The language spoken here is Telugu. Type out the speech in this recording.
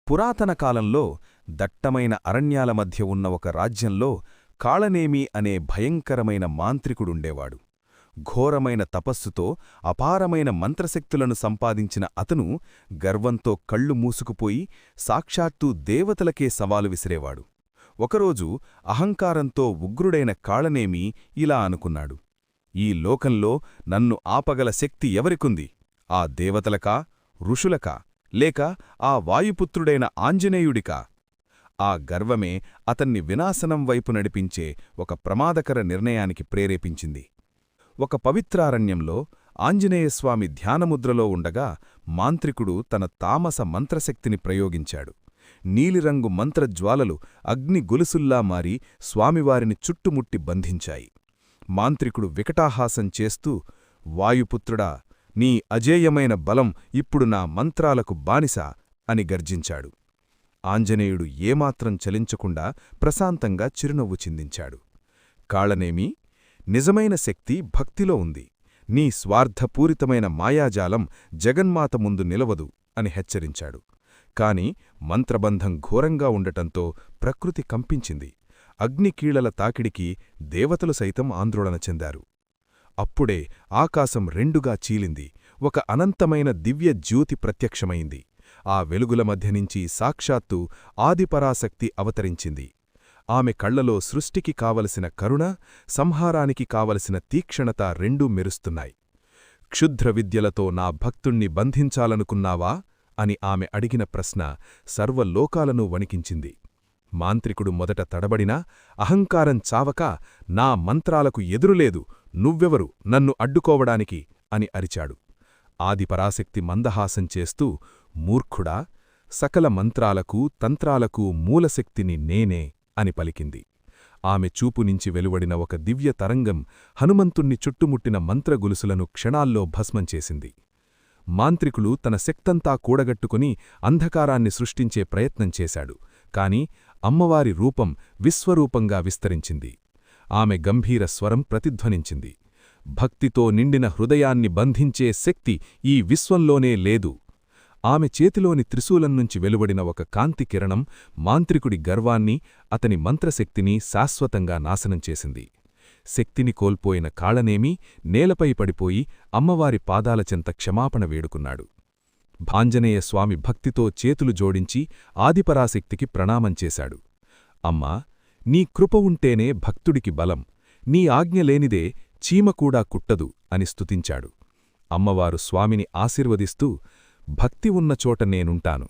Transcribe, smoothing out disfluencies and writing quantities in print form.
పురాతన కాలంలో దట్టమైన అరణ్యాల మధ్య ఉన్న ఒక రాజ్యంలో కాళనేమి అనే భయంకరమైన మాంత్రికుడుండేవాడు. ఘోరమైన తపస్సుతో అపారమైన మంత్రశక్తులను సంపాదించిన అతను గర్వంతో కళ్ళు మూసుకుపోయి సాక్షాత్తూ దేవతలకే సవాలు విసిరేవాడు. ఒకరోజు అహంకారంతో ఉగ్రుడైన కాళనేమి ఇలా అనుకున్నాడు, ఈ లోకంలో నన్ను ఆపగల శక్తి ఎవరికుంది? ఆ దేవతలకా, ఋషులకా, లేక ఆ వాయుపుత్రుడైన ఆంజనేయుడికా? ఆ గర్వమే అతన్ని వినాశనం వైపు నడిపించే ఒక ప్రమాదకర నిర్ణయానికి ప్రేరేపించింది. ఒక పవిత్రారణ్యంలో ఆంజనేయస్వామి ధ్యానముద్రలో ఉండగా మాంత్రికుడు తన తామస మంత్రశక్తిని ప్రయోగించాడు. నీలిరంగు మంత్రజ్వాలలు అగ్ని గొలుసుల్లా మారి స్వామివారిని చుట్టుముట్టి బంధించాయి. మాంత్రికుడు వికటాహాసం చేస్తూ, వాయుపుత్రుడా, నీ అజేయమైన బలం ఇప్పుడు నా మంత్రాలకు బానిస అని గర్జించాడు. ఆంజనేయుడు ఏమాత్రం చలించకుండా ప్రశాంతంగా చిరునవ్వు చిందించాడు. కాళనేమి, నిజమైన శక్తి భక్తిలో ఉంది. నీ స్వార్థపూరితమైన మాయాజాలం జగన్మాత ముందు నిలవదు అని హెచ్చరించాడు. కాని మంత్రబంధం ఘోరంగా ఉండటంతో ప్రకృతి కంపించింది. అగ్నికీళల తాకిడికి దేవతలు సైతం ఆందోళన చెందారు. అప్పుడే ఆకాశం రెండుగా చీలింది. ఒక అనంతమైన దివ్య జ్యోతి ప్రత్యక్షమైంది. ఆ వెలుగుల మధ్యనుంచి సాక్షాత్తు ఆదిపరాశక్తి అవతరించింది. ఆమె కళ్లలో సృష్టికి కావలసిన కరుణ, సంహారానికి కావలసిన తీక్షణత రెండూ మెరుస్తున్నాయి. క్షుద్ర విద్యలతో నా భక్తుణ్ణి బంధించాలనుకున్నావా అని ఆమె అడిగిన ప్రశ్న సర్వలోకాలను వణికించింది. మాంత్రికుడు మొదట తడబడినా అహంకారం చావక, నా మంత్రాలకు ఎదురులేదు, నువ్వెవరు నన్ను అడ్డుకోవడానికి అని అరిచాడు. ఆదిపరాశక్తి మందహాసం చేస్తూ, మూర్ఖుడా, సకల మంత్రాలకు తంత్రాలకు మూలశక్తిని నేనే అని పలికింది. ఆమె చూపునించి వెలువడిన ఒక దివ్య తరంగం హనుమంతుణ్ణి చుట్టుముట్టిన మంత్రగొలుసులను క్షణాల్లో భస్మం చేసింది. మాంత్రికులు తన శక్తంతా కూడగట్టుకుని అంధకారాన్ని సృష్టించే ప్రయత్నం చేశాడు. కాని అమ్మవారి రూపం విశ్వరూపంగా విస్తరించింది. ఆమె గంభీర స్వరం ప్రతిధ్వనించింది, భక్తితో నిండిన హృదయాన్ని బంధించే శక్తి ఈ విశ్వంలోనే లేదు. ఆమె చేతిలోని త్రిశూలంనుంచి వెలువడిన ఒక కాంతి కిరణం మాంత్రికుడి గర్వాన్ని, అతని మంత్రశక్తిని శాశ్వతంగా నాశనం చేసింది. శక్తిని కోల్పోయిన కాళనేమి నేలపై పడిపోయి అమ్మవారి పాదాల చెంత క్షమాపణ వేడుకున్నాడు. ఆంజనేయ స్వామి భక్తితో చేతులు జోడించి ఆదిపరాశక్తికి ప్రణామం చేశాడు. అమ్మా, నీ కృప ఉంటేనే భక్తుడికి బలం, నీ ఆజ్ఞ లేనిదే చీమకూడా కుట్టదు అని స్తుతించాడు. అమ్మవారు స్వామిని ఆశీర్వదిస్తూ, భక్తి ఉన్న చోట నేనుంటాను,